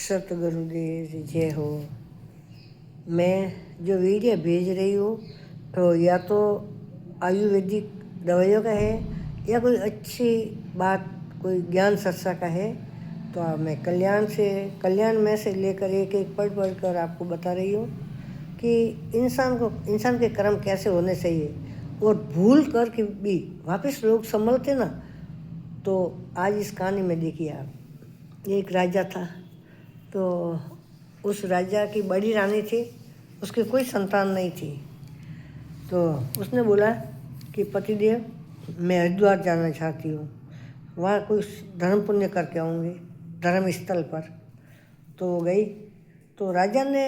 सतगुरुदेव जी जय हो। मैं जो वीडियो भेज रही हूँ तो या तो आयुर्वेदिक दवाइयों का है या कोई अच्छी बात, कोई ज्ञान चर्चा का है। तो मैं कल्याण में से लेकर एक एक पढ़ कर आपको बता रही हूँ कि इंसान के कर्म कैसे होने चाहिए, और भूल कर के भी वापस लोग संभलते ना। तो आज इस कहानी में देखिए आप, एक राजा था। तो उस राजा की बड़ी रानी थी, उसकी कोई संतान नहीं थी। तो उसने बोला कि पतिदेव, मैं हरिद्वार जाना चाहती हूँ, वहाँ कुछ धर्म पुण्य करके आऊँगी धर्म स्थल पर। तो वो गई। तो राजा ने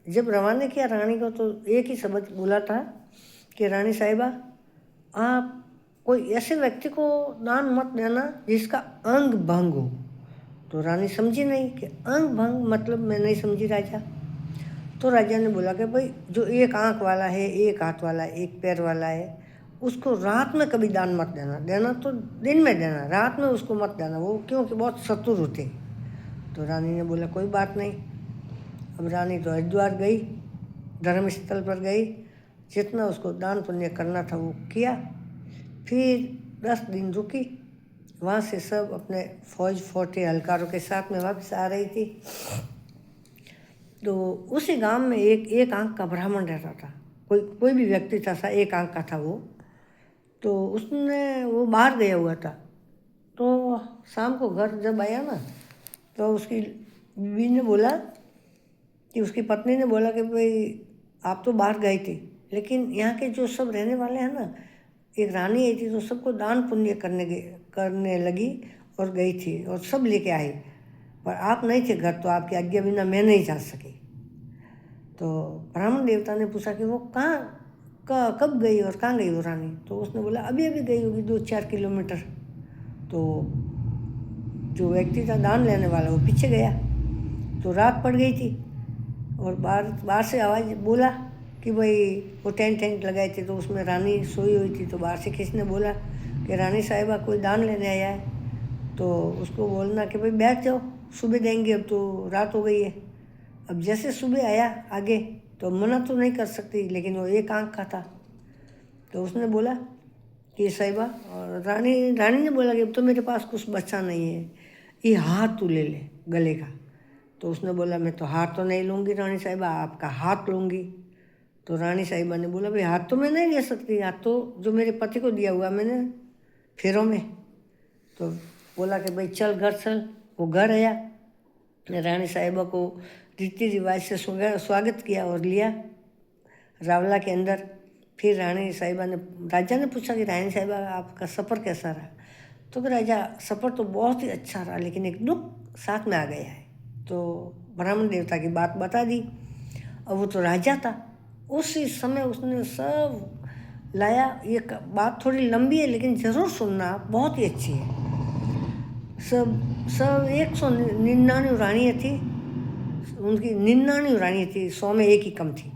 जब रवाना किया रानी को, तो एक ही शब्द बोला था कि रानी साहिबा, आप कोई ऐसे व्यक्ति को दान मत देना जिसका अंग भंग हो। तो रानी समझी नहीं कि अंग भंग मतलब, मैं नहीं समझी राजा। तो राजा ने बोला कि भाई जो एक आंख वाला है, एक हाथ वाला है, एक पैर वाला है, उसको रात में कभी दान मत देना। देना तो दिन में देना, रात में उसको मत देना, वो क्योंकि बहुत शत्रु होते। तो रानी ने बोला कोई बात नहीं। अब रानी तो हरिद्वार गई, धर्म स्थल पर गई, जितना उसको दान पुण्य करना था वो किया। फिर 10 दिन रुकी, वहाँ से सब अपने फौज फोटे हलकारों के साथ में वापस आ रही थी। तो उसी गांव में एक आंख का ब्राह्मण रहता था। कोई भी व्यक्ति था, सा एक आंख का था वो। तो वो बाहर गया हुआ था। तो शाम को घर जब आया ना, तो उसकी बीवी ने बोला कि, उसकी पत्नी ने बोला कि भाई आप तो बाहर गए थे, लेकिन यहाँ के जो सब रहने वाले हैं ना, एक रानी आई थी तो सबको दान पुण्य करने लगी और गई थी और सब लेके आई, पर आप नहीं थे घर, तो आपकी आज्ञा बिना मैं नहीं जा सकी। तो ब्राह्मण देवता ने पूछा कि वो कब गई और कहाँ गई वो रानी। तो उसने बोला अभी अभी गई होगी 2-4 किलोमीटर। तो जो व्यक्ति था दान लेने वाला, वो पीछे गया। तो रात पड़ गई थी और बाहर से आवाज़ बोला कि भाई वो टेंट लगाए थे, तो उसमें रानी सोई हुई थी। तो बाहर से किसी ने बोला कि रानी साहिबा कोई दान लेने आया है। तो उसको बोलना कि भाई बैठ जाओ, सुबह देंगे, अब तो रात हो गई है। अब जैसे सुबह आया आगे, तो मना तो नहीं कर सकती, लेकिन वो एक आंख का था। तो उसने बोला कि साहिबा, और रानी ने बोला कि अब तो मेरे पास कुछ बचा नहीं है, ये हाथ तू ले ले गले का। तो उसने बोला मैं तो हाथ तो नहीं लूँगी रानी साहिबा, आपका हाथ लूँगी। तो रानी साहिबा ने बोला भाई हाथ तो मैं नहीं ले सकती, हाथ तो जो मेरे पति को दिया हुआ मैंने फेरों में। तो बोला कि भाई चल घर चल। वो घर आया, रानी साहिबा को रीति रिवाज से स्वागत किया और लिया रावला के अंदर। फिर राजा ने पूछा कि रानी साहिबा आपका सफ़र कैसा रहा। तो राजा, सफ़र तो बहुत ही अच्छा रहा, लेकिन एक दुख साथ में आ गया है। तो ब्राह्मण देवता की बात बता दी। अब वो तो राजा था, उसी समय उसने सब लाया। ये बात थोड़ी लंबी है, लेकिन ज़रूर सुनना, बहुत ही अच्छी है। सब 199 रानियाँ थी, उनकी 99 रानियाँ थी, 100 में एक ही कम थी।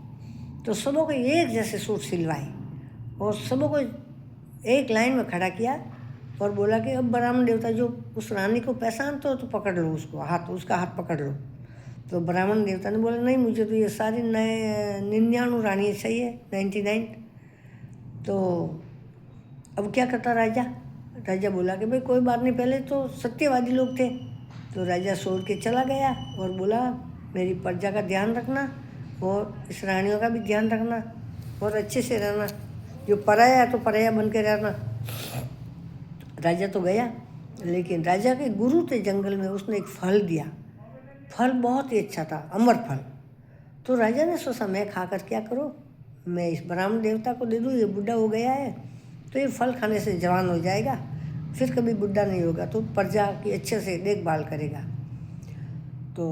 तो सबों को एक जैसे सूट सिलवाए और सबों को एक लाइन में खड़ा किया और बोला कि अब ब्राह्मण देवता जो उस रानी को पहचानते हो तो पकड़ लो उसका हाथ पकड़ लो। तो ब्राह्मण देवता ने बोला नहीं, मुझे तो ये सारी 99 रानियाँ चाहिए, 99। तो अब क्या करता राजा बोला कि भाई कोई बात नहीं, पहले तो सत्यवादी लोग थे। तो राजा छोड़ के चला गया और बोला मेरी प्रजा का ध्यान रखना और इस रानियों का भी ध्यान रखना और अच्छे से रहना, जो पराया है तो पराया बन के रहना। राजा तो गया, लेकिन राजा के गुरु थे जंगल में, उसने एक फल दिया। फल बहुत ही अच्छा था, अमर फल। तो राजा ने सोचा मैं खाकर क्या करूँ, मैं इस ब्राह्मण देवता को दे दूँ, ये बुढ़ा हो गया है तो ये फल खाने से जवान हो जाएगा, फिर कभी बुढ़ा नहीं होगा, तो प्रजा की अच्छे से देखभाल करेगा। तो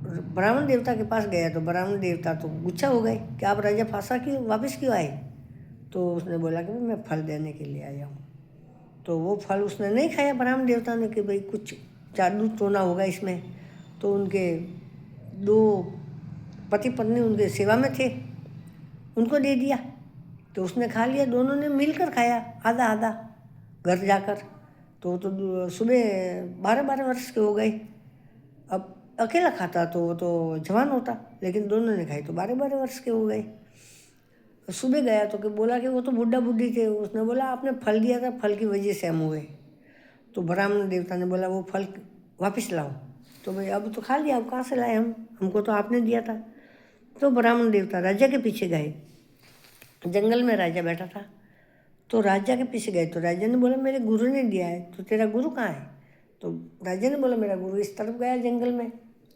ब्राह्मण देवता के पास गया तो ब्राह्मण देवता तो गुस्सा हो गए कि आप राजा वापस क्यों आए। तो उसने बोला कि मैं फल देने के लिए आया हूँ। तो वो फल उसने नहीं खाया ब्राह्मण देवता ने कि भाई कुछ जादू टोना होगा इसमें। तो उनके 2 पति पत्नी उनके सेवा में थे, उनको दे दिया। तो उसने खा लिया, दोनों ने मिलकर खाया आधा आधा घर जाकर। तो सुबह 12-12 वर्ष के हो गए। अब अकेला खाता तो वो तो जवान होता, लेकिन दोनों ने खाई तो 12-12 वर्ष के हो गए। सुबह गया तो बोला कि वो तो बुढ़ा बुढ़ी थे। उसने बोला आपने फल दिया था, फल की वजह से हम हुए। तो ब्राह्मण देवता ने बोला वो फल वापस लाओ। तो भाई अब तो खा लिया, अब कहाँ से लाए हमको तो आपने दिया था। तो ब्राह्मण देवता राजा के पीछे गए। जंगल में राजा बैठा था, तो राजा के पीछे गए। तो राजा ने बोला मेरे गुरु ने दिया है। तो तेरा गुरु कहाँ है? तो राजा ने बोला मेरा गुरु इस तरफ गया जंगल में।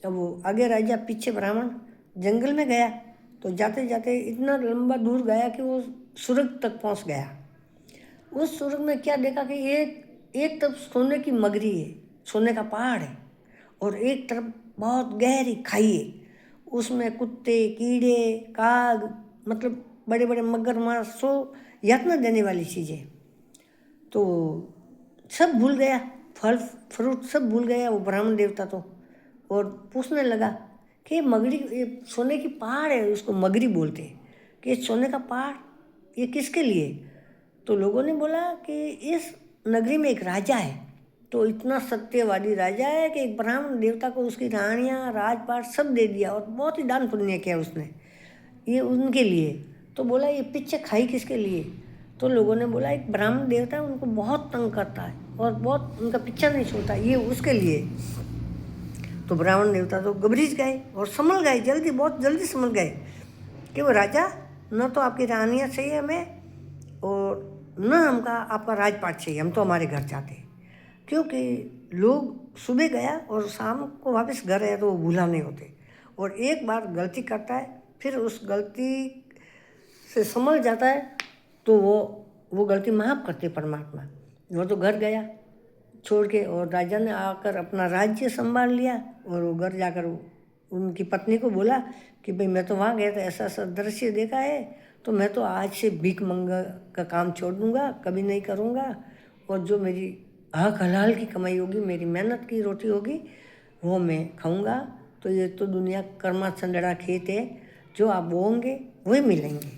अब वो आगे राजा, पीछे ब्राह्मण जंगल में गया। तो जाते जाते इतना लंबा दूर गया कि वो सुरंग तक पहुंच गया। उस सुरंग में क्या देखा कि एक तरफ सोने की मगरी है, सोने का पहाड़ है, और एक तरफ बहुत गहरी खाई है। उसमें कुत्ते, कीड़े, काग, मतलब बड़े बड़े मगरमच्छ, सो यातना देने वाली चीज़ें। तो सब भूल गया, फल फ्रूट सब भूल गया वो ब्राह्मण देवता तो। और पूछने लगा कि ये मगरी, ये सोने की पहाड़ है, उसको मगरी बोलते हैं, कि ये सोने का पहाड़ ये किसके लिए? तो लोगों ने बोला कि इस नगरी में एक राजा है, तो इतना सत्यवादी राजा है कि एक ब्राह्मण देवता को उसकी रानियाँ, राजपाट सब दे दिया, और बहुत ही दान पुण्य किया उसने, ये उनके लिए। तो बोला ये पीछे खाई किसके लिए? तो लोगों ने बोला एक ब्राह्मण देवता है, उनको बहुत तंग करता है और बहुत उनका पीछा नहीं छोड़ता, ये उसके लिए। तो ब्राह्मण देवता तो घबरीच गए और संभल गए, जल्दी, बहुत जल्दी संभल गए कि वो राजा, न तो आपकी रानियाँ चाहिए हमें, और न हमका आपका राजपाट चाहिए, हम तो हमारे घर जाते हैं। क्योंकि लोग सुबह गया और शाम को वापस घर आया तो वो भूला नहीं होते, और एक बार गलती करता है फिर उस गलती से संभल जाता है तो वो गलती माफ़ करते परमात्मा। वो तो घर गया छोड़ के, और राजा ने आकर अपना राज्य संभाल लिया। और वो घर जाकर उनकी पत्नी को बोला कि भाई मैं तो वहाँ गया था, ऐसा ऐसा दृश्य देखा है, तो मैं तो आज से भीख मंगा का काम छोड़ दूँगा, कभी नहीं करूँगा, और जो मेरी हक हलाल की कमाई होगी, मेरी मेहनत की रोटी होगी, वो मैं खाऊँगा। तो ये तो दुनिया कर्मा चंदड़ा खेत है, जो आप बोओगे वही मिलेंगे।